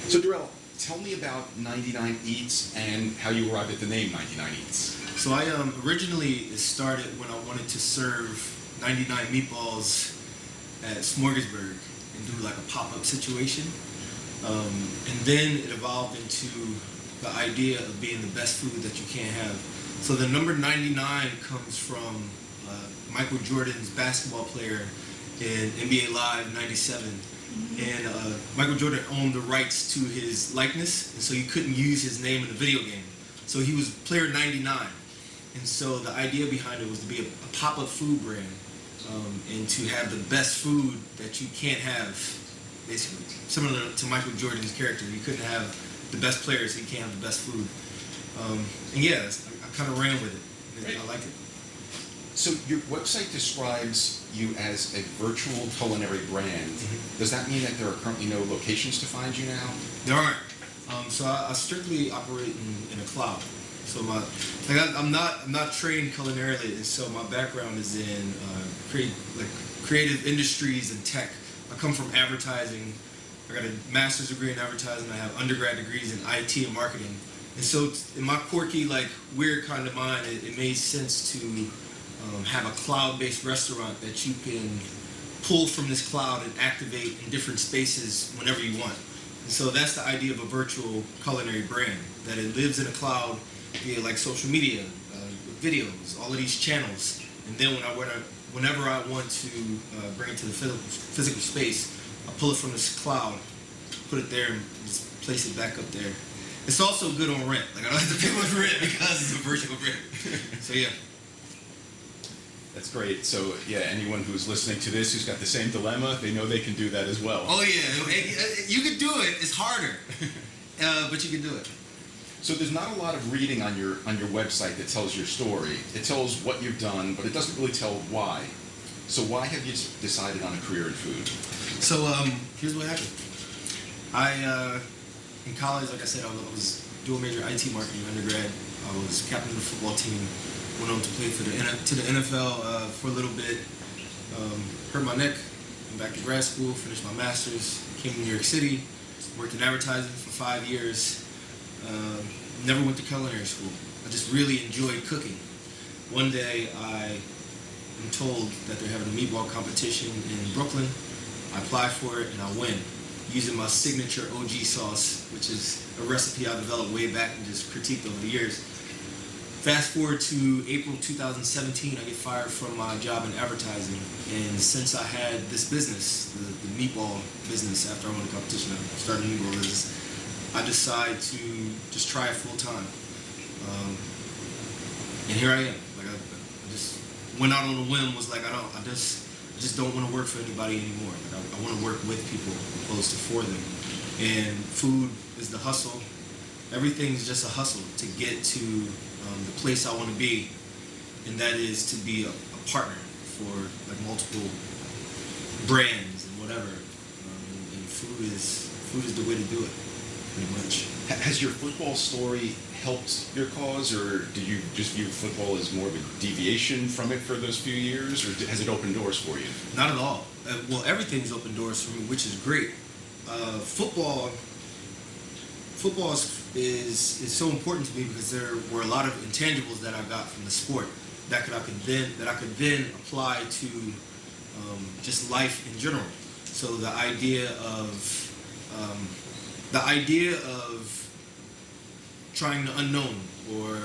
So Derrell, tell me about 99 Eats and how you arrived at the name 99 Eats. So I originally started when I wanted to serve 99 meatballs at Smorgasburg and do like a pop-up situation. And then it evolved into the idea of being the best food that you can't have. So the number 99 comes from Michael Jordan's basketball player in NBA Live '97. And Michael Jordan owned the rights to his likeness, and so you couldn't use his name in the video game. So he was player 99. And so the idea behind it was to be a pop-up food brand, and to have the best food that you can't have, basically. Similar to Michael Jordan's character, you couldn't have the best players, so you can't have the best food. And yeah, I kind of ran with it. Right. I liked it. So your website describes you as a virtual culinary brand. Mm-hmm. Does that mean that there are currently no locations to find you now? There aren't. So I strictly operate in a cloud. So I'm not trained culinarily, and so my background is in creative industries and tech. I come from advertising. I got a master's degree in advertising. I have undergrad degrees in IT and marketing. And so in my quirky, weird kind of mind, it made sense to have a cloud-based restaurant that you can pull from this cloud and activate in different spaces whenever you want. And so that's the idea of a virtual culinary brand, that it lives in a cloud via social media, videos, all of these channels. And then whenever I want to bring it to the physical space, I pull it from this cloud, put it there, and just place it back up there. It's also good on rent. I don't have to pay much rent because it's a virtual brand. So yeah. That's great. So yeah, anyone who's listening to this who's got the same dilemma, they know they can do that as well. Oh yeah, you can do it. It's harder, but you can do it. So there's not a lot of reading on your website that tells your story. It tells what you've done, but it doesn't really tell why. So why have you decided on a career in food? So here's what happened. In college, like I said, I was dual major IT marketing undergrad. I was captain of the football team. Went on to play to the NFL for a little bit. Hurt my neck. Went back to grad school. Finished my master's. Came to New York City. Worked in advertising for 5 years. Never went to culinary school. I just really enjoyed cooking. One day I am told that they're having a meatball competition in Brooklyn. I apply for it and I win, using my signature OG sauce, which is a recipe I developed way back and just critiqued over the years. Fast forward to April 2017, I get fired from my job in advertising. And since I had this business, the meatball business, after I won the competition, I started a meatball business, I decided to just try it full time. And here I am. I just went out on a whim, was like, I just don't want to work for anybody anymore. I want to work with people opposed to for them. And food is the hustle. Everything's just a hustle to get to the place I want to be, and that is to be a partner for multiple brands and whatever. And food is the way to do it, pretty much. Has your football story helped your cause, or did you just view football as more of a deviation from it for those few years, or has it opened doors for you? Not at all. Well, everything's opened doors for me, which is great. Football is so important to me because there were a lot of intangibles that I got from the sport that I could then apply to just life in general. So the idea of trying the unknown or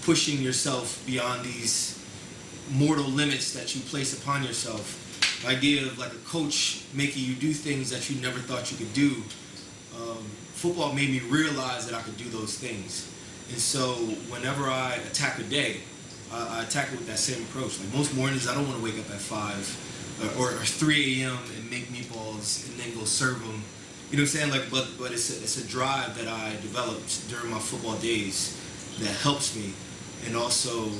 pushing yourself beyond these mortal limits that you place upon yourself. The idea of a coach making you do things that you never thought you could do. Football made me realize that I could do those things. And so whenever I attack a day, I attack it with that same approach. Most mornings, I don't want to wake up at 5 or 3 a.m. and make meatballs and then go serve them. You know what I'm saying? But it's a drive that I developed during my football days that helps me and also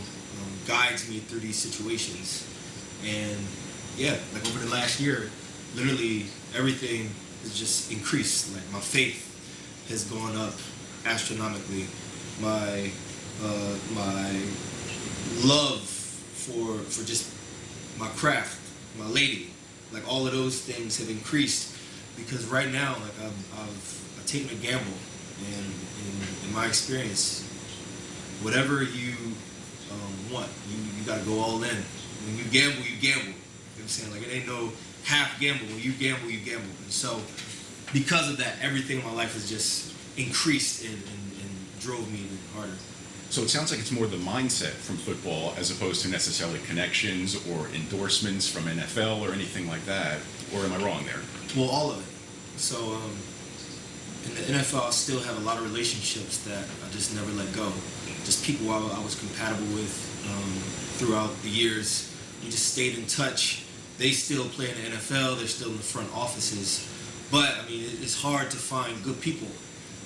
guides me through these situations. And yeah, over the last year, literally everything has just increased. My faith has gone up astronomically. My love for just my craft, my lady, all of those things have increased because right now, I taking a gamble, and in my experience, whatever you want, you got to go all in. When you gamble, you gamble. You know what I'm saying? Like, it ain't no half gamble. When you gamble, you gamble. And so, because of that, everything in my life has just increased and drove me even harder. So it sounds like it's more the mindset from football as opposed to necessarily connections or endorsements from NFL or anything like that. Or am I wrong there? Well, all of it. So in the NFL, I still have a lot of relationships that I just never let go. Just people I was compatible with throughout the years. We just stayed in touch. They still play in the NFL. They're still in the front offices. But, I mean, it's hard to find good people.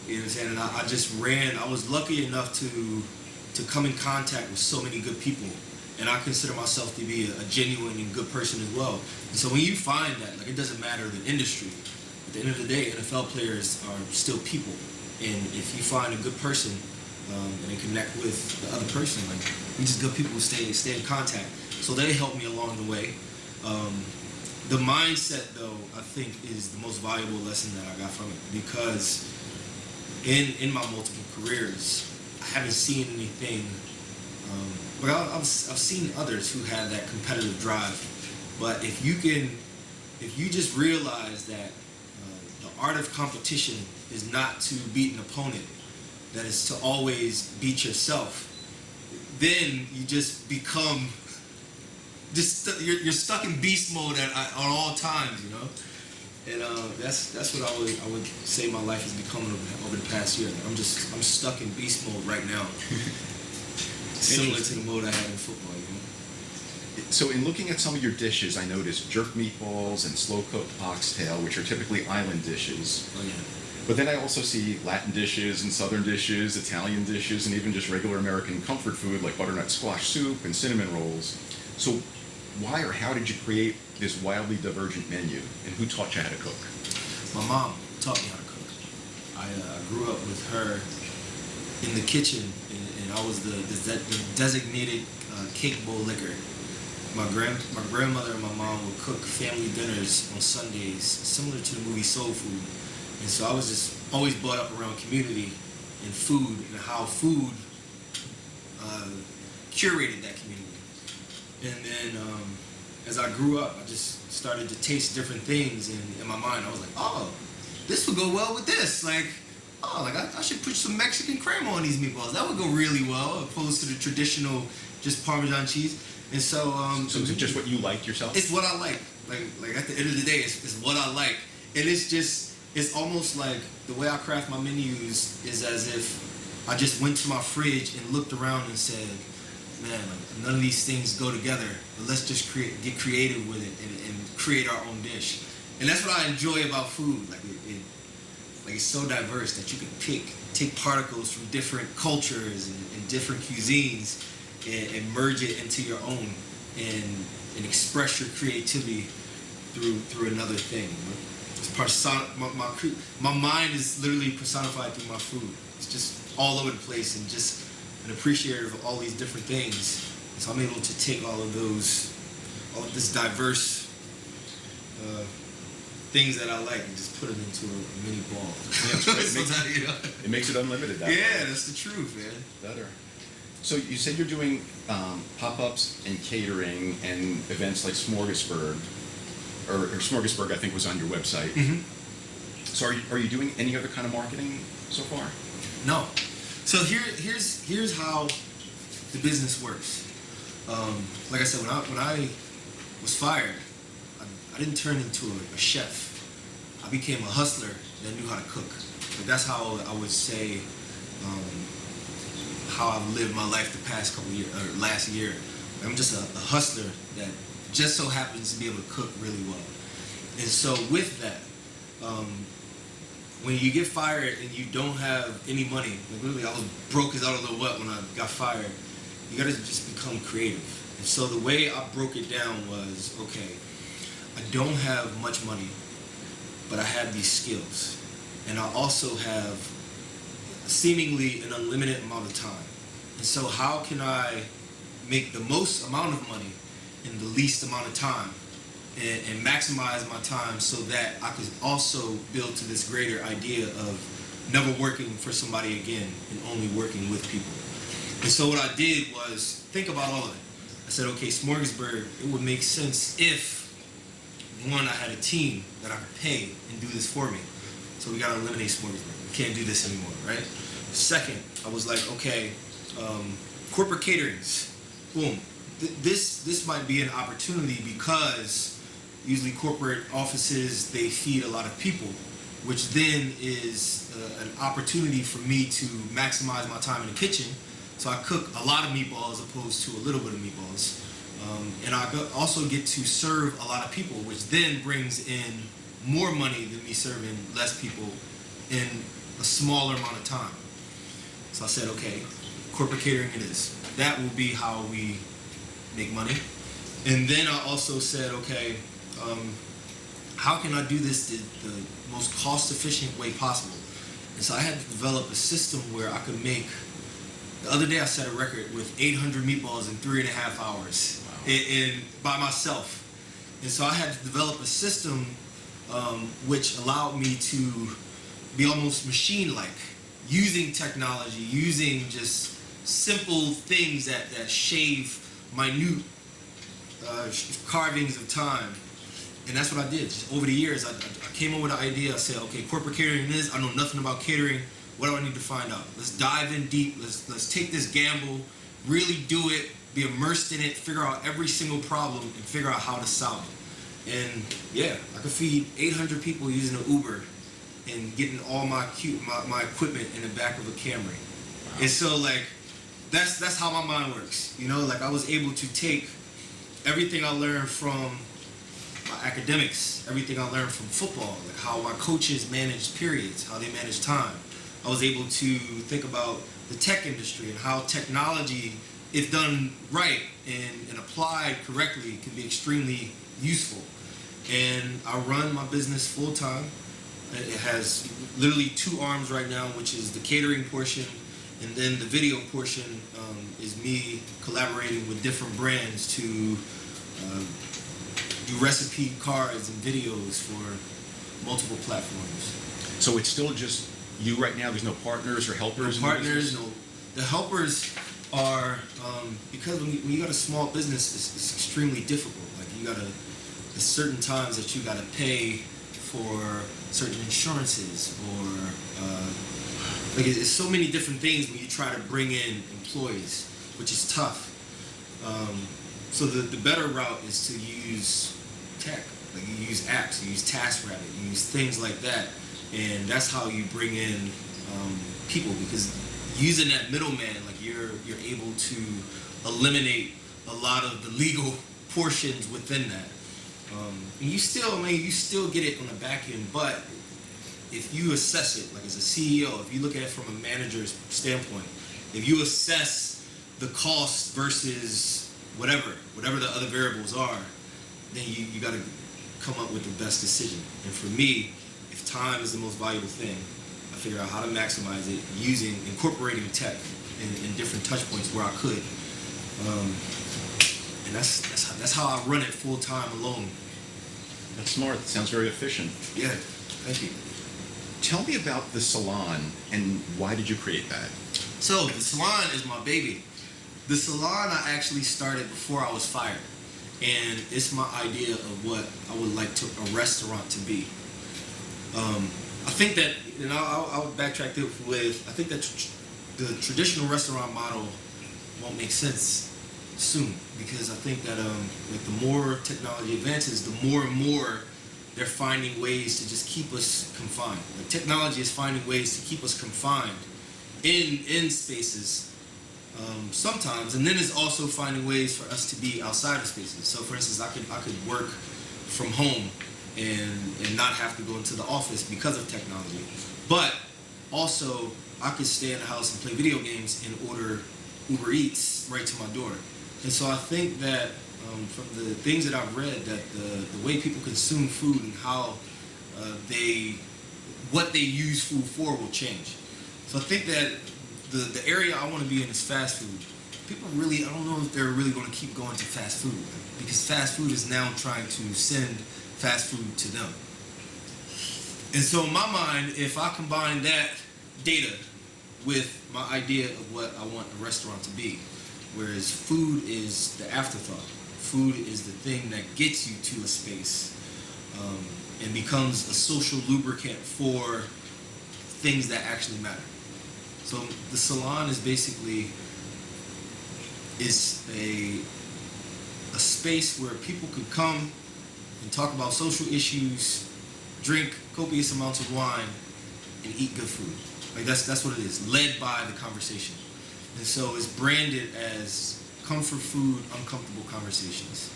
You know what I'm saying? And I was lucky enough to come in contact with so many good people. And I consider myself to be a genuine and good person as well. And so when you find that, like, it doesn't matter the industry. At the end of the day, NFL players are still people. And if you find a good person and they connect with the other person, like, we just good people who stay in contact. So they help me along the way. The mindset, though, I think is the most valuable lesson that I got from it, because in my multiple careers, I haven't seen anything. But I've seen others who have that competitive drive. But if you just realize that the art of competition is not to beat an opponent, that is to always beat yourself, then you just become you're stuck in beast mode on all times, you know. And that's what I would say my life has become over the past year. I'm stuck in beast mode right now, similar to the mode I had in football. You know? So in looking at some of your dishes, I noticed jerk meatballs and slow-cooked oxtail, which are typically island dishes. Oh yeah. But then I also see Latin dishes and Southern dishes, Italian dishes, and even just regular American comfort food like butternut squash soup and cinnamon rolls. So why or how did you create this wildly divergent menu, and who taught you how to cook? My mom taught me how to cook. I grew up with her in the kitchen, and I was the designated cake bowl licker. My grandmother and my mom would cook family dinners on Sundays, similar to the movie Soul Food. And so I was just always brought up around community and food, and how food curated that community. And then as I grew up, I just started to taste different things, and in my mind I was like, oh, this would go well with this. Like, oh, like I should put some Mexican crema on these meatballs. That would go really well, opposed to the traditional just Parmesan cheese. And so So is it just what you liked yourself? it's what I like. Like at the end of the day, it's what I like. And it's almost like the way I craft my menus is as if I just went to my fridge and looked around and said, man, like, none of these things go together, but let's just get creative with it and create our own dish. And that's what I enjoy about food. Like it's so diverse that you can take particles from different cultures and different cuisines and merge it into your own and express your creativity through another thing. My mind is literally personified through my food. It's just all over the place, and just an appreciator of all these different things. So I'm able to take all of this diverse things that I like and just put it into a mini ball. Yeah, it's great. It makes it unlimited. That way. That's the truth, man. Better. So you said you're doing pop-ups and catering and events like Smorgasburg, or Smorgasburg, I think, was on your website. Mm-hmm. So are you doing any other kind of marketing so far? No. So here's how the business works. Like I said, when I was fired, I didn't turn into a chef. I became a hustler that knew how to cook. Like, that's how I would say how I've lived my life the past couple years, or last year. I'm just a hustler that just so happens to be able to cook really well. And so with that, when you get fired and you don't have any money, like literally I was broke as out of the what when I got fired, you gotta just become creative. And so the way I broke it down was, okay, I don't have much money, but I have these skills. And I also have seemingly an unlimited amount of time. And so how can I make the most amount of money in the least amount of time and maximize my time so that I could also build to this greater idea of never working for somebody again and only working with people. And so what I did was think about all of it. I said, okay, Smorgasburg, it would make sense if, one, I had a team that I could pay and do this for me. So we gotta eliminate Smorgasburg. We can't do this anymore, right? Second, I was like, okay, corporate caterings, boom. This might be an opportunity because usually corporate offices, they feed a lot of people, which then is an opportunity for me to maximize my time in the kitchen. So I cook a lot of meatballs opposed to a little bit of meatballs. And I also get to serve a lot of people, which then brings in more money than me serving less people in a smaller amount of time. So I said, okay, corporate catering it is. That will be how we make money. And then I also said, okay, how can I do this the most cost-efficient way possible? And so I had to develop a system where I could make. The other day I set a record with 800 meatballs in 3.5 hours. Wow. By myself. And so I had to develop a system which allowed me to be almost machine-like, using technology, using just simple things that shave minute carvings of time. And that's what I did. Just over the years, I came up with an idea. I said, okay, corporate catering is, I know nothing about catering. What do I need to find out? Let's dive in deep. Let's take this gamble, really do it, be immersed in it, figure out every single problem, and figure out how to solve it. And yeah, I could feed 800 people using an Uber and getting all my equipment in the back of a Camry. Wow. And so like, that's how my mind works. You know, like I was able to take everything I learned from my academics, everything I learned from football, like how my coaches manage periods, how they manage time. I was able to think about the tech industry and how technology, if done right and applied correctly, can be extremely useful. And I run my business full time. It has literally 2 arms right now, which is the catering portion, and then the video portion is me collaborating with different brands to do recipe cards and videos for multiple platforms. So it's still just you right now? There's no partners or helpers? No partners, no. The helpers are, because when you got a small business, it's extremely difficult. Like there's certain times that you got to pay for certain insurances or, like it's so many different things when you try to bring in employees, which is tough. So the better route is to use tech. Like you use apps, you use TaskRabbit, you use things like that. And that's how you bring in people, because using that middleman, like you're able to eliminate a lot of the legal portions within that. And you still get it on the back end, but if you assess it, like as a CEO, if you look at it from a manager's standpoint, if you assess the cost versus whatever the other variables are, then you got to come up with the best decision. And for me, if time is the most valuable thing, I figure out how to maximize it incorporating tech in different touch points where I could. And that's how I run it full time alone. That's smart. That sounds very efficient. Yeah, thank you. Tell me about the Salon and why did you create that? So the Salon is my baby. The Salon I actually started before I was fired, and it's my idea of what I would like a restaurant to be. I think that, and I'll backtrack it with, I think that the traditional restaurant model won't make sense soon, because I think that like the more technology advances, the more and more they're finding ways to just keep us confined. Like technology is finding ways to keep us confined in spaces sometimes, and then it's also finding ways for us to be outside of spaces. So for instance, I could work from home and not have to go into the office because of technology. But also, I could stay in the house and play video games and order Uber Eats right to my door. And so I think that from the things that I've read, that the way people consume food and how what they use food for will change. So I think that the area I want to be in is fast food. people really, I don't know if they're really going to keep going to fast food, because fast food is now trying to send fast food to them. And so in my mind, if I combine that data with my idea of what I want a restaurant to be, whereas food is the afterthought, food is the thing that gets you to a space, and becomes a social lubricant for things that actually matter. So the Salon is basically a space where people could come and talk about social issues, drink copious amounts of wine, and eat good food. Like that's what it is, led by the conversation. And so it's branded as comfort food, uncomfortable conversations.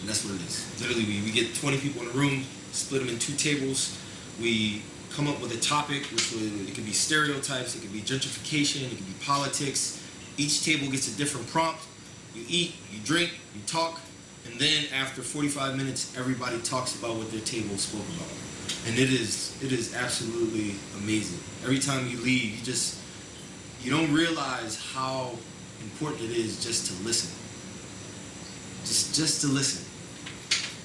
And that's what it is. Literally, we get 20 people in a room, split them in 2 tables. We come up with a topic, it could be stereotypes, it could be gentrification, it could be politics. Each table gets a different prompt. You eat, you drink, you talk, and then after 45 minutes, everybody talks about what their table spoke about. And it is absolutely amazing. Every time you leave, you don't realize how important it is just to listen. Just to listen.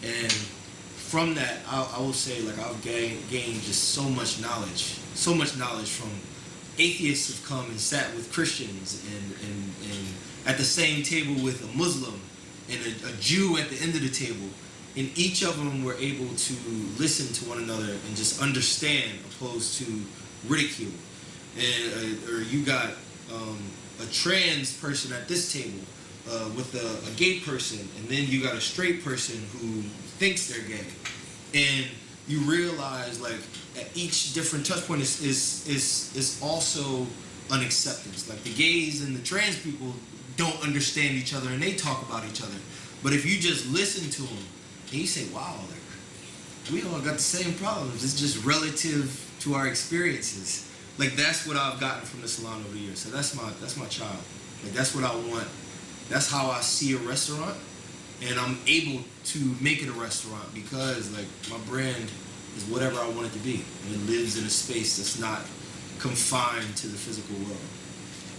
And from that, I will say, like, I've gained just so much knowledge from atheists who've come and sat with Christians and at the same table with a Muslim and a Jew at the end of the table. And each of them were able to listen to one another and just understand, opposed to ridicule. Or you got a trans person at this table with a gay person, and then you got a straight person who thinks they're gay. And you realize, like, at each different touch point is also an acceptance. Like, the gays and the trans people don't understand each other and they talk about each other. But if you just listen to them and you say, wow, like, we all got the same problems. It's just relative to our experiences. Like, that's what I've gotten from the Salon over the years. So that's my child. Like, that's what I want. That's how I see a restaurant. And I'm able to make it a restaurant because, like, my brand is whatever I want it to be. And it lives in a space that's not confined to the physical world.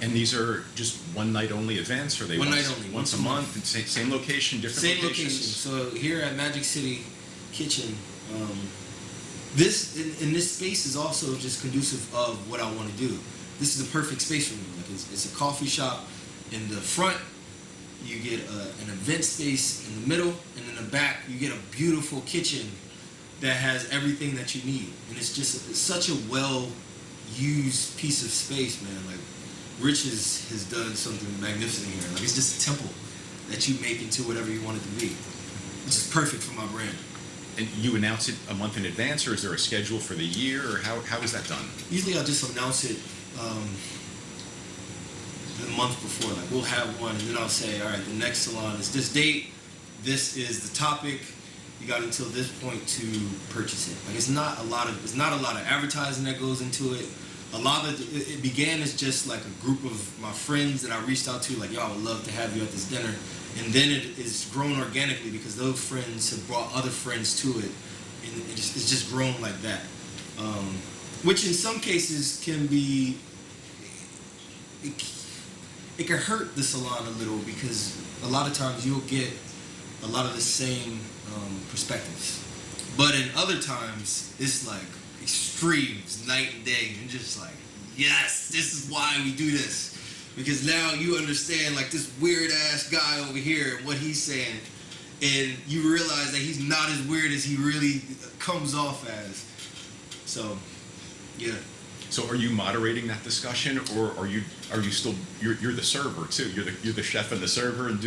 And these are just one night only events, or they one night only, once a month, and same location, different same locations? location. So here at Magic City Kitchen, this space is also just conducive of what I want to do. This is a perfect space for me. Like, it's a coffee shop in the front. You get an event space in the middle, and in the back you get a beautiful kitchen that has everything that you need. And it's such a well-used piece of space, man. Like, Rich has done something magnificent here. Like, it's just a temple that you make into whatever you want it to be, which is perfect for my brand. And you announce it a month in advance, or is there a schedule for the year, or how is that done? Usually I'll just announce it the month before. Like, we'll have one, and then I'll say, all right, the next salon is this date, this is the topic, you got until this point to purchase it. Like, it's not a lot of advertising that goes into it. A lot of it began as just like a group of my friends that I reached out to, like, yo, I would love to have you at this dinner. And then it is grown organically because those friends have brought other friends to it. And it's just grown like that. Which in some cases can be, it can hurt the salon a little, because a lot of times you'll get a lot of the same perspectives. But in other times, it's like extremes, night and day, and just like, yes, this is why we do this. Because now you understand, like, this weird ass guy over here and what he's saying, and you realize that he's not as weird as he really comes off as. So, yeah. So are you moderating that discussion, or are you still you're the server too? You're the chef and the server and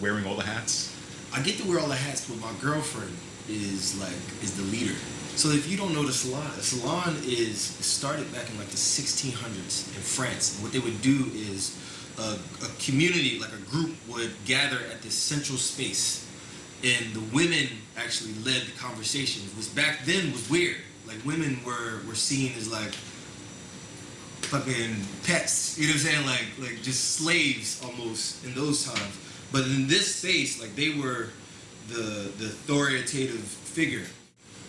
wearing all the hats? I get to wear all the hats, but my girlfriend is the leader. So if you don't know the Salon is started back in like the 1600s in France. And what they would do is a community, like a group, would gather at this central space, and the women actually led the conversations, which back then was weird. Like, women were seen as like fucking pets, you know what I'm saying? Like just slaves almost in those times. But in this space, like, they were the authoritative figure.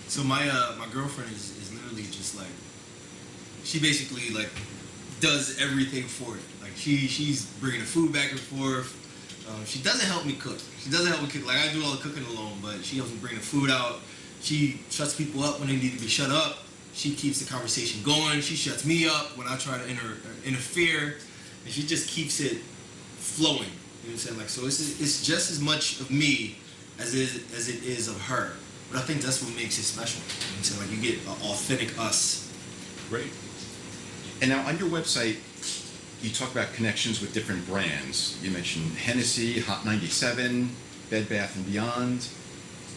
So my girlfriend is literally just like, she basically like does everything for it. Like she's bringing the food back and forth. She doesn't help me cook. Like I do all the cooking alone, but she helps me bring the food out. She shuts people up when they need to be shut up. She keeps the conversation going. She shuts me up when I try to interfere, and she just keeps it flowing. You know what I'm saying? Like, so it's just as much of me as it is of her. But I think that's what makes it special. You know what I'm saying? Like, you get an authentic us. Great. And now on your website, you talk about connections with different brands. You mentioned Hennessy, Hot 97, Bed Bath & Beyond.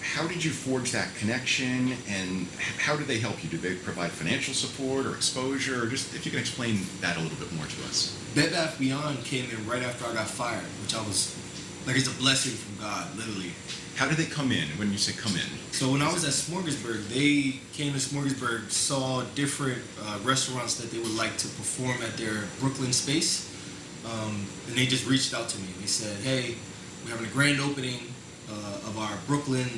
How did you forge that connection, and how did they help you? Did they provide financial support or exposure? Or just if you can explain that a little bit more to us. Bed Bath & Beyond came in right after I got fired, which I was, like, it's a blessing from God, literally. How did they come in? When you say come in? So when I was at Smorgasburg, they came to Smorgasburg, saw different restaurants that they would like to perform at their Brooklyn space, and they just reached out to me. They said, hey, we're having a grand opening of our Brooklyn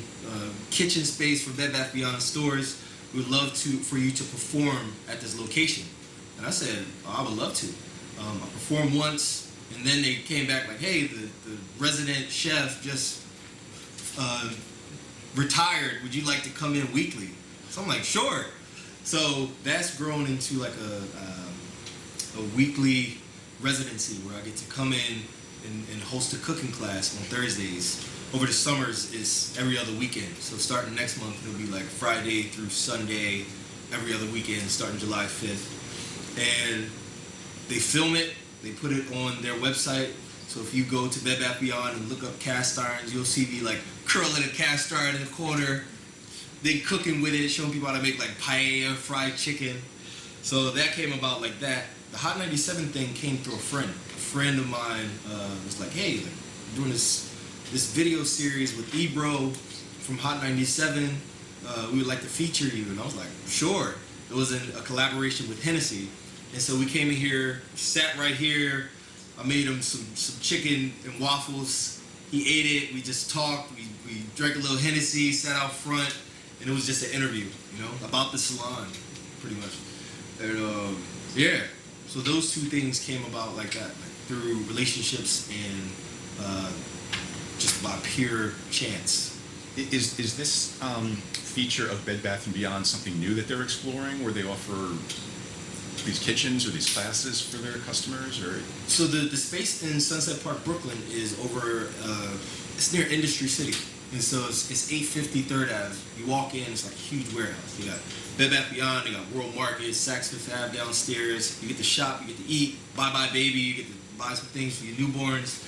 kitchen space for Bed Bath & Beyond stores. We would love for you to perform at this location. And I said, oh, I would love to. I performed once, and then they came back like, hey, the resident chef just retired. Would you like to come in weekly? So I'm like, sure. So that's grown into like a weekly residency where I get to come in and host a cooking class on Thursdays. Over the summers, it's every other weekend. So starting next month, it'll be like Friday through Sunday, every other weekend, starting July 5th. And they film it, they put it on their website. So if you go to Bed Bath & Beyond and look up cast irons, you'll see me like curling a cast iron in the corner. They cooking with it, showing people how to make like paella, fried chicken. So that came about like that. The Hot 97 thing came through a friend. A friend of mine was like, hey, like, doing this video series with Ebro from Hot 97. We would like to feature you. And I was like, sure. It was a collaboration with Hennessy. And so we came in here, sat right here. I made him some chicken and waffles. He ate it. We just talked. We drank a little Hennessy, sat out front, and it was just an interview, you know, about the salon, pretty much. And yeah, so those two things came about like that, like through relationships and just by pure chance. Is this feature of Bed Bath & Beyond something new that they're exploring, where they offer these kitchens or these classes for their customers? Or so the space in Sunset Park, Brooklyn is over, it's near Industry City. And so it's 850 3rd Ave. You walk in, it's like a huge warehouse. You got Bed Bath & Beyond, you got World Market, Saks Fifth Ave downstairs. You get to shop, you get to eat, bye baby, you get to buy some things for your newborns.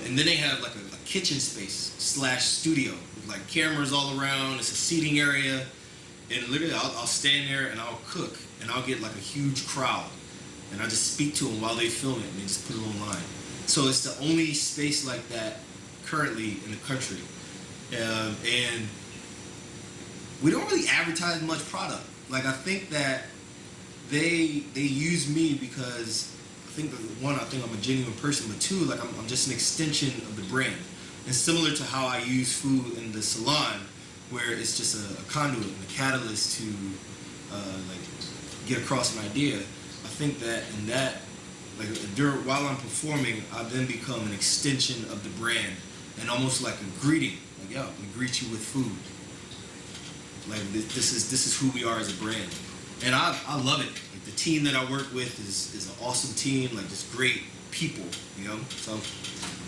And then they have like a kitchen space / studio with like cameras all around. It's a seating area. And literally I'll stand there and I'll cook. And I'll get like a huge crowd. And I just speak to them while they film it and they just put it online. So it's the only space like that currently in the country. And we don't really advertise much product. Like, I think that they use me because I think I'm a genuine person, but two, like I'm just an extension of the brand. And similar to how I use food in the salon, where it's just a conduit and a catalyst to like get across an idea. I think that in that, like while I'm performing, I then become an extension of the brand and almost like a greeting. Like, yo, we greet you with food. Like this is who we are as a brand, and I love it. Like, the team that I work with is an awesome team. Like, just great people, you know. So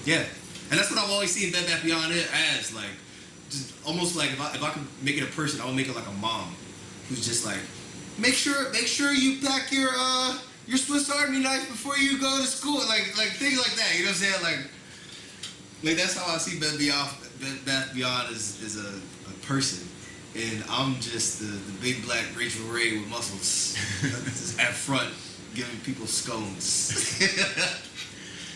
yeah, and that's what I've always seen Bed Bath Beyond it as, like, just almost like if I could make it a person, I would make it like a mom who's just like, make sure you pack your Swiss Army knife before you go to school, like things like that. You know what I'm saying? Like that's how I see Bed Bath Beyond is a person. And I'm just the big black Rachel Ray with muscles just at front giving people scones.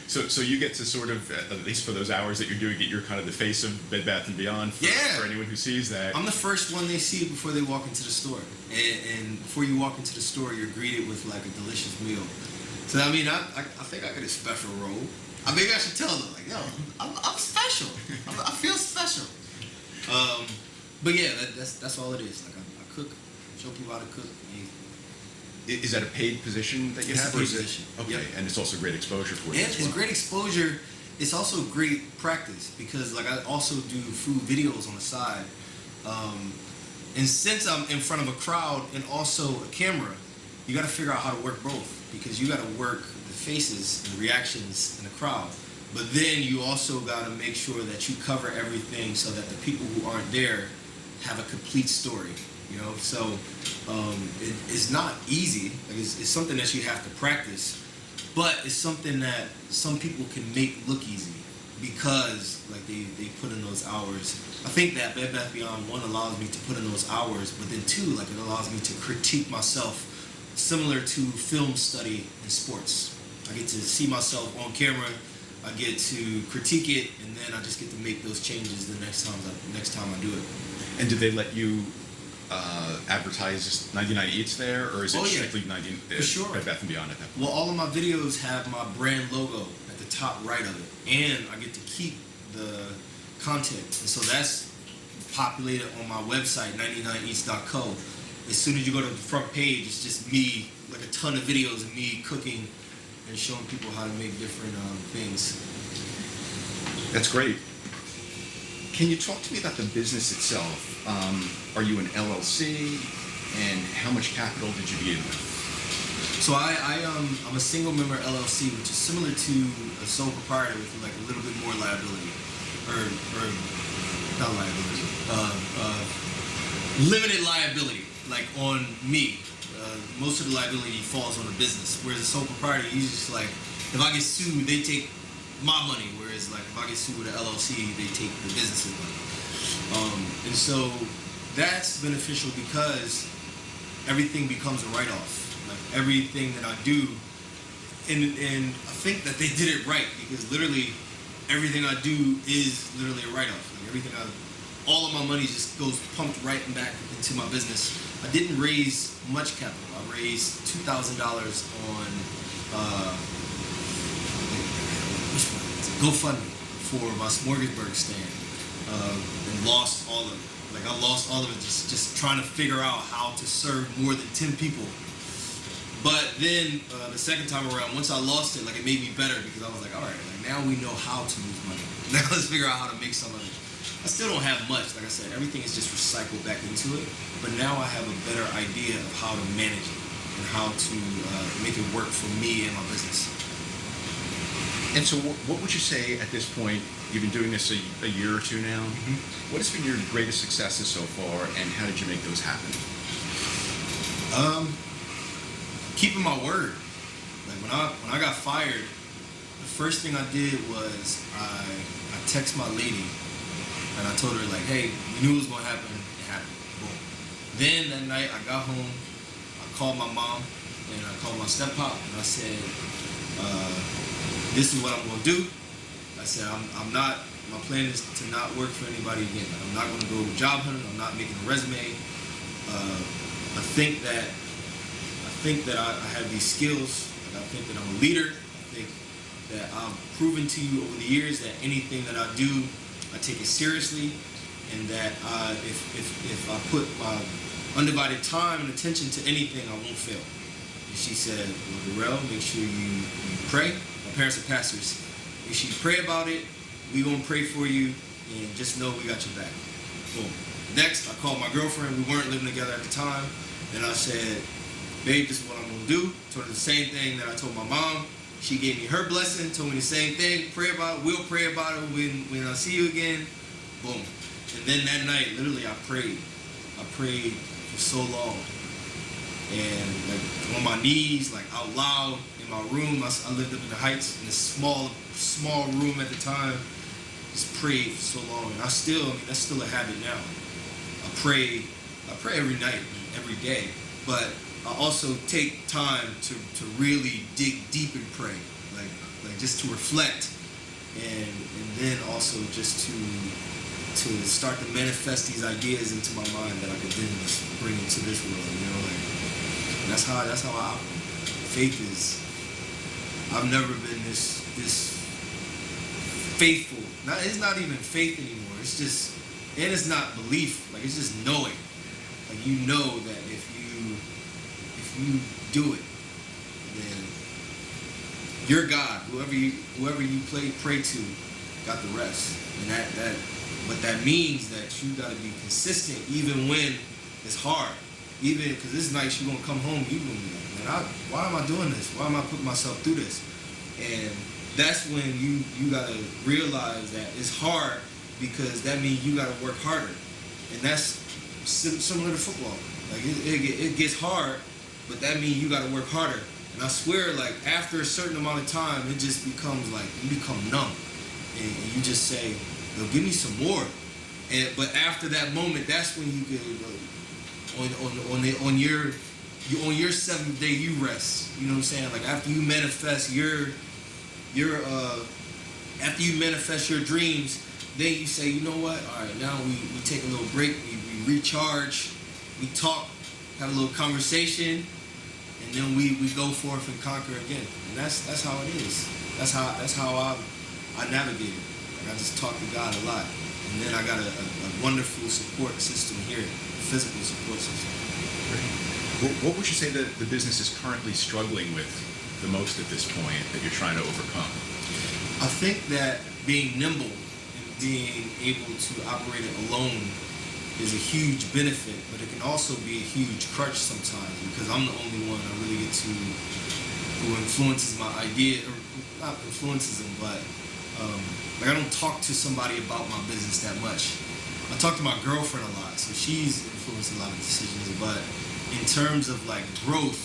So you get to sort of, at least for those hours that you're doing it, you're kind of the face of Bed Bath & Beyond for anyone who sees that. I'm the first one they see before they walk into the store. And before you walk into the store, you're greeted with like a delicious meal. So I mean, I think I get a special role. Maybe I should tell them, like, yo, I'm special. I feel special. But yeah, that's all it is. Like, I cook, show people how to cook. Is that a paid position that you It's have? a or paid is it- position. Okay, Yep. and it's also great exposure for you And as it's well. great exposure. It's also great practice because like I also do food videos on the side. And since I'm in front of a crowd and also a camera, you got to figure out how to work both because you got to work the faces and reactions in the crowd. But then you also got to make sure that you cover everything so that the people who aren't there have a complete story. You know, so it's not easy. Like it's something that you have to practice, but it's something that some people can make look easy because like they put in those hours. I think that Bed Bath Beyond, one, allows me to put in those hours, but then two, like it allows me to critique myself, similar to film study in sports. I get to see myself on camera, I get to critique it, and then I just get to make those changes the next time I do it. And did they let you advertise 99 Eats there, or is it Oh, yeah. strictly 99 For sure. Bed Bath & Beyond at that point? Well, all of my videos have my brand logo at the top right of it, and I get to keep the content, and so that's populated on my website 99eats.co. As soon as you go to the front page, it's just me, like a ton of videos of me cooking and showing people how to make different things. That's great. Can you talk to me about the business itself? Are you an LLC, and how much capital did you begin with? So I'm a single member LLC, which is similar to a sole proprietor with like a little bit more liability, or not liability, limited liability, like on me. Most of the liability falls on the business, whereas a sole proprietor, you just like, if I get sued, they take my money, whereas like if I get sued with an LLC, they take the business's money. And so that's beneficial because everything becomes a write-off. Like everything that I do, and I think that they did it right because literally everything I do is literally a write-off. Like all of my money just goes pumped right and back into my business. I didn't raise much capital. I raised $2,000 on GoFundMe for my smorgasburg stand, and lost all of it. Like I lost all of it just trying to figure out how to serve more than 10 people. But then the second time around, once I lost it, like it made me better because I was like, all right, like now we know how to lose money. Now let's figure out how to make some of it. I still don't have much. Like I said, everything is just recycled back into it. But now I have a better idea of how to manage it and how to make it work for me and my business. And so what would you say at this point? You've been doing this a year or two now. Mm-hmm. What has been your greatest successes so far, and how did you make those happen? Keeping my word. Like when I got fired, the first thing I did was I text my lady and I told her like, hey, we knew it was gonna happen. It happened. Boom. Then that night I got home, I called my mom and I called my step pop and I said, this is what I'm gonna do. I said my plan is to not work for anybody again. I'm not gonna go job hunting. I'm not making a resume. I think that I have these skills. I think that I'm a leader. I think that I've proven to you over the years that anything that I do, I take it seriously, and that if I put my undivided time and attention to anything, I won't fail. And she said, well, Derrell, make sure you pray. My parents are pastors. Make sure you pray about it. We gonna pray for you, and just know we got your back. Boom. Next, I called my girlfriend. We weren't living together at the time, and I said, babe, this is what I'm gonna do. Told her the same thing that I told my mom. She gave me her blessing, told me the same thing. Pray about it. We'll pray about it when I see you again. Boom. And then that night, literally, I prayed. I prayed for so long, and like on my knees, like out loud in my room. I lived up in the Heights in this small room at the time. Just prayed for so long, and that's still a habit now. I pray every night, every day, but I also take time to really dig deep and pray, like just to reflect, and then also just to start to manifest these ideas into my mind that I could then just bring into this world. You know, like that's how I operate. Faith is. I've never been this faithful. It's not even faith anymore. It's just, and it's not belief. Like it's just knowing. Like you know that if if you do it, then your God, whoever you pray to, got the rest. And but that means that you got to be consistent even when it's hard. Even because this night you're gonna come home, you're gonna be like, man, why am I doing this? Why am I putting myself through this? And that's when you gotta realize that it's hard, because that means you gotta work harder. And that's similar to football. Like it gets hard, but that means you gotta work harder. And I swear, like after a certain amount of time, it just becomes like you become numb, and you just say, "Yo, give me some more." But after that moment, that's when you can on your seventh day you rest. You know what I'm saying? Like after you manifest after you manifest your dreams, then you say, you know what? All right, now we take a little break, we recharge, we talk, have a little conversation, and then we go forth and conquer again. And that's how it is. That's how I navigate it. Like I just talk to God a lot, and then I got a wonderful support system here, a physical support system. Great. What would you say that the business is currently struggling with the most at this point that you're trying to overcome? I think that being nimble and being able to operate it alone is a huge benefit, but it can also be a huge crutch sometimes, because I'm the only one I really get to who influences my idea, or not influences them, but like I don't talk to somebody about my business that much. I talk to my girlfriend a lot, so she's influenced a lot of decisions, but in terms of like growth,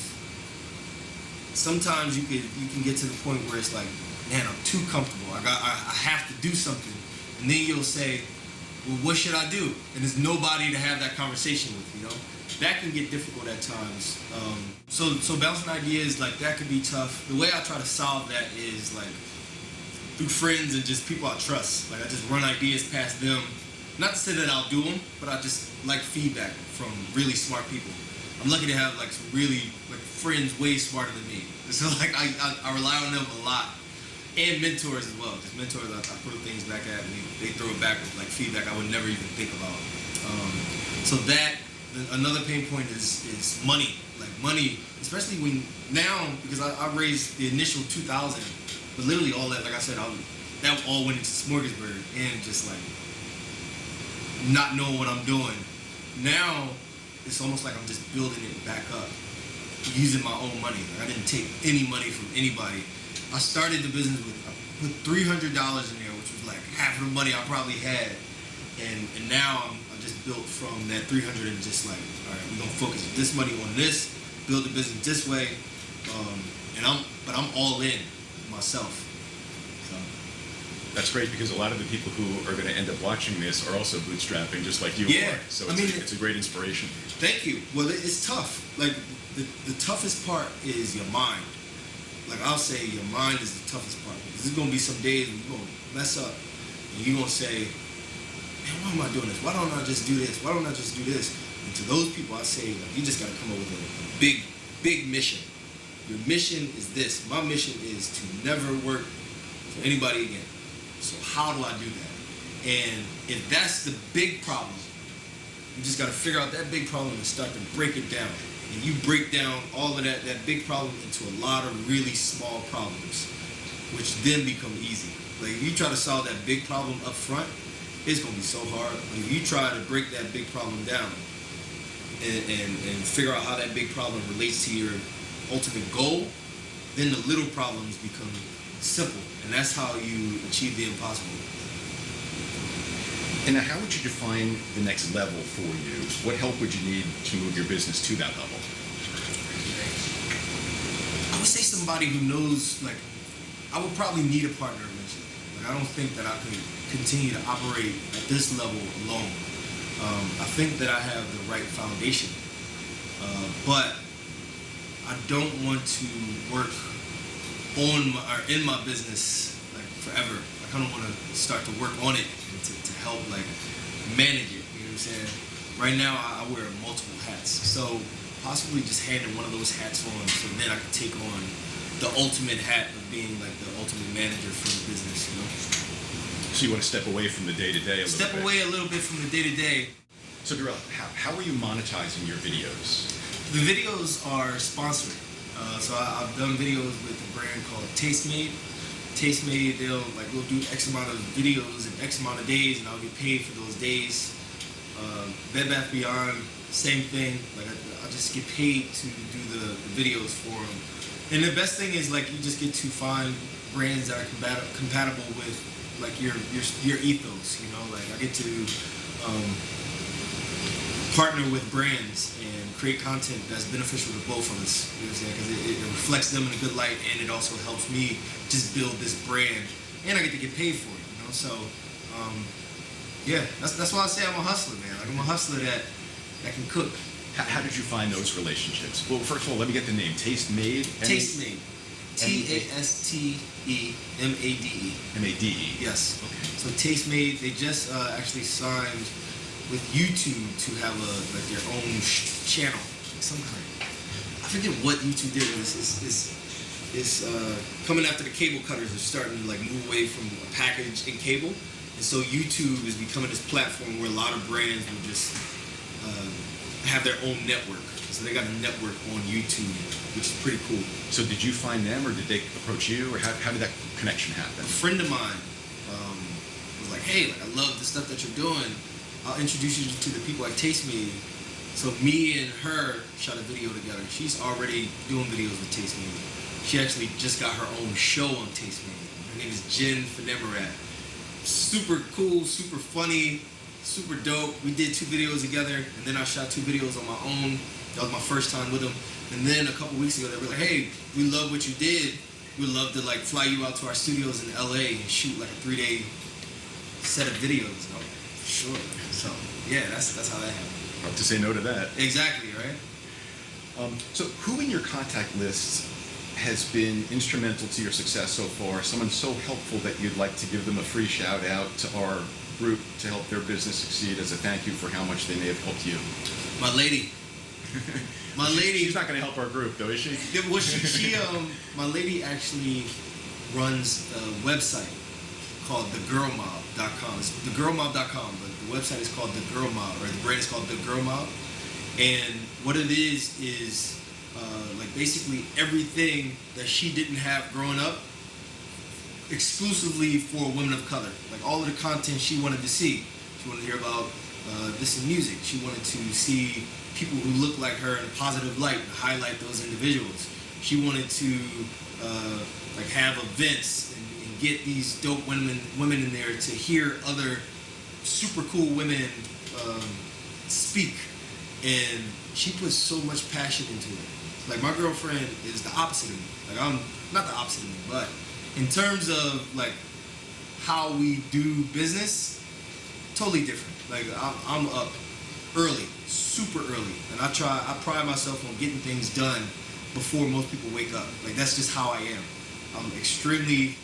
sometimes you can get to the point where it's like, man, I'm too comfortable. I have to do something, and then you'll say, well, what should I do? And there's nobody to have that conversation with. You know, that can get difficult at times. So bouncing ideas, like that could be tough. The way I try to solve that is like through friends and just people I trust. Like I just run ideas past them. Not to say that I'll do them, but I just like feedback from really smart people. I'm lucky to have like some really like friends way smarter than me. So like I rely on them a lot, and mentors as well. Because mentors, I throw things back at me. They throw it back with like feedback I would never even think about. So that another pain point is money. Like money, especially when now, because I raised the initial 2,000, but literally all that, like I said, that all went into Smorgasburg and just like not knowing what I'm doing. Now it's almost like I'm just building it back up using my own money. Like I didn't take any money from anybody. I started the business with $300 in there, which was like half of the money I probably had, and now I'm just built from that 300 and just like, all right, we're gonna focus this money on this, build the business this way, but I'm all in myself. That's great, because a lot of the people who are going to end up watching this are also bootstrapping just like you are. So it's a great inspiration. Thank you. Well, it's tough. Like the toughest part is your mind. Like I'll say your mind is the toughest part. Because there's going to be some days when you're going to mess up and you're going to say, man, why am I doing this? Why don't I just do this? Why don't I just do this? And to those people, I say, like, you just got to come up with a big mission. Your mission is this. My mission is to never work for anybody again. So how do I do that? And if that's the big problem, you just got to figure out that big problem and start to break it down. And you break down all of that big problem into a lot of really small problems, which then become easy. Like if you try to solve that big problem up front, it's going to be so hard. But if you try to break that big problem down and figure out how that big problem relates to your ultimate goal, then the little problems become simple. And that's how you achieve the impossible. And now, how would you define the next level for you? What help would you need to move your business to that level? I would say somebody who knows, like, I would probably need a partner eventually. Like, I don't think that I could continue to operate at this level alone. I think that I have the right foundation, but I don't want to work in my business like forever. I kind of want to start to work on it and to help like manage it. You know what I'm saying? Right now I wear multiple hats, so possibly just handing one of those hats on, so then I can take on the ultimate hat of being like the ultimate manager for the business. You know? So you want to step away from the day-to-day a little bit? Step away a little bit from the day-to-day. So Derrell, how are you monetizing your videos? The videos are sponsored. So I've done videos with a brand called Tastemade. Tastemade, we'll do X amount of videos in X amount of days, and I'll get paid for those days. Bed Bath Beyond, same thing. Like I just get paid to do the videos for them. And the best thing is like you just get to find brands that are compatible with like your ethos. You know, like I get to partner with brands and create content that's beneficial to both of us. You know what I'm saying? Because it reflects them in a good light, and it also helps me just build this brand, and I get to get paid for it. You know, so yeah, that's why I say I'm a hustler, man. Like I'm a hustler that can cook. How did you find those relationships? Well, first of all, let me get the name. Tastemade. Tastemade. Tastemade. Made. Yes. Okay. So Tastemade, they just actually signed with YouTube to have their own channel, some kind. I forget what YouTube did. It's coming after the cable cutters are starting to like move away from a package and cable, and so YouTube is becoming this platform where a lot of brands will just have their own network. So they got a network on YouTube, which is pretty cool. So did you find them, or did they approach you, or how did that connection happen? A friend of mine was like, "Hey, like I love the stuff that you're doing. I'll introduce you to the people at Tastemade." So me and her shot a video together. She's already doing videos with Tastemade. She actually just got her own show on Tastemade. Her name is Jen Fenemerat. Super cool, super funny, super dope. We did 2 videos together, and then I shot 2 videos on my own. That was my first time with them. And then a couple weeks ago, they were like, "Hey, we love what you did. We'd love to like fly you out to our studios in LA and shoot like a 3-day set of videos." And I'm like, "Sure." So yeah, that's how that happened. Hard to say no to that. Exactly, right? So who in your contact list has been instrumental to your success so far? Someone so helpful that you'd like to give them a free shout out to our group to help their business succeed as a thank you for how much they may have helped you? My lady. My lady. She's not going to help our group, though, is she? Well, my lady actually runs a website called thegirlmob.com. It's thegirlmob.com, but the website is called The Girl Mob, or the brand is called The Girl Mob. And what it is like basically everything that she didn't have growing up, exclusively for women of color. Like all of the content she wanted to see. She wanted to hear about this in music. She wanted to see people who look like her in a positive light and highlight those individuals. She wanted to like have events and get these dope women in there to hear other super cool women speak. And she puts so much passion into it. Like my girlfriend is the opposite of me. Like I'm not the opposite of me, but in terms of like how we do business, totally different. Like I'm up early, super early, and I pride myself on getting things done before most people wake up. Like that's just how I am. I'm extremely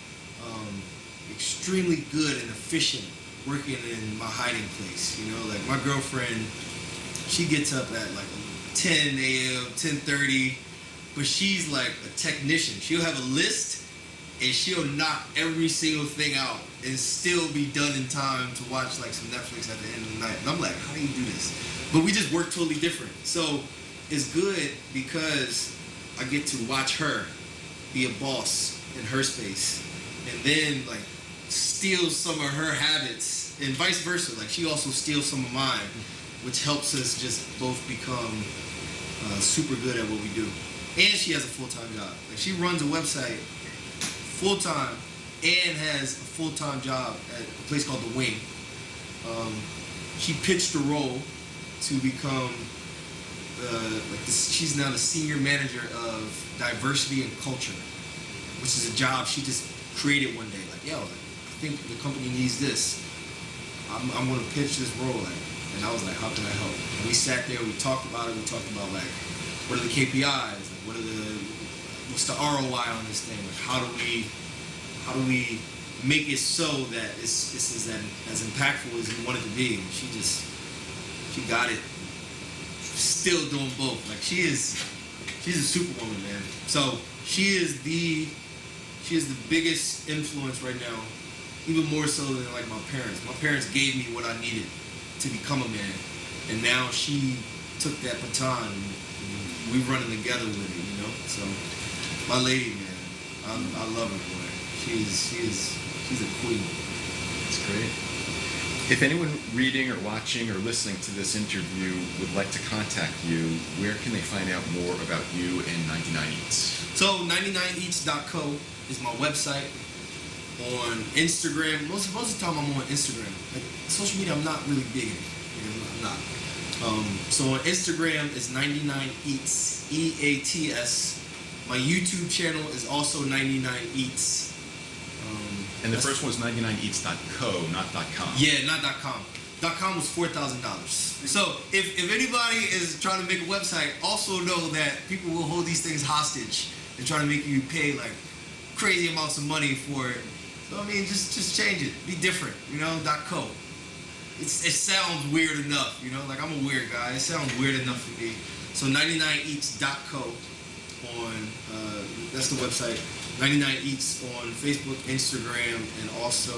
good and efficient working in my hiding place. You know, like my girlfriend, she gets up at like 10 a.m., 10:30, but she's like a technician. She'll have a list and she'll knock every single thing out and still be done in time to watch like some Netflix at the end of the night. And I'm like, how do you do this? But we just work totally different. So it's good because I get to watch her be a boss in her space and then like steal some of her habits and vice versa. Like she also steals some of mine, which helps us just both become super good at what we do. And she has a full-time job. Like she runs a website full-time and has a full-time job at a place called The Wing. She pitched a role to become she's now the senior manager of diversity and culture, which is a job she just created one day. Like, yo, I think the company needs this. I'm going to pitch this role. And I was like, how can I help? And we sat there, we talked about it. We talked about like, what are the KPIs? Like, what's the ROI on this thing? Like, how do we make it so that it's as impactful as you want it to be? And she got it. Still doing both. Like she's a superwoman, man. So she is the biggest influence right now, even more so than like my parents. My parents gave me what I needed to become a man, and now she took that baton and we running together with it, you know. So my lady, man, I love her, boy. She's a queen. That's great. If anyone reading or watching or listening to this interview would like to contact you, where can they find out more about you and 99 Eats? So 99eats.co is my website. On Instagram, most of the time I'm on Instagram. Like social media, I'm not really big in it. You know, I'm not. So on Instagram is 99eats, EATS. My YouTube channel is also 99eats. And the first one was 99eats.co, not .com. Yeah, not .com. .com was $4,000. So if anybody is trying to make a website, also know that people will hold these things hostage and try to make you pay like crazy amounts of money for it. So I mean, just change it. Be different, you know. .co. It sounds weird enough, you know. Like I'm a weird guy. It sounds weird enough for me. So 99eats.co on that's the website. 99eats on Facebook, Instagram, and also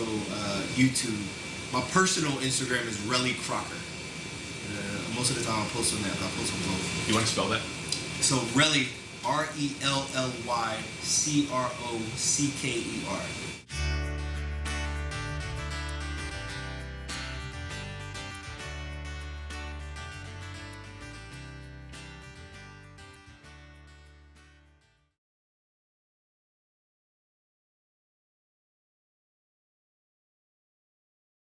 YouTube. My personal Instagram is Relly Crocker. Most of the time I post on that. I post on both. You want to spell that? So Relly, RELLY CROCKER.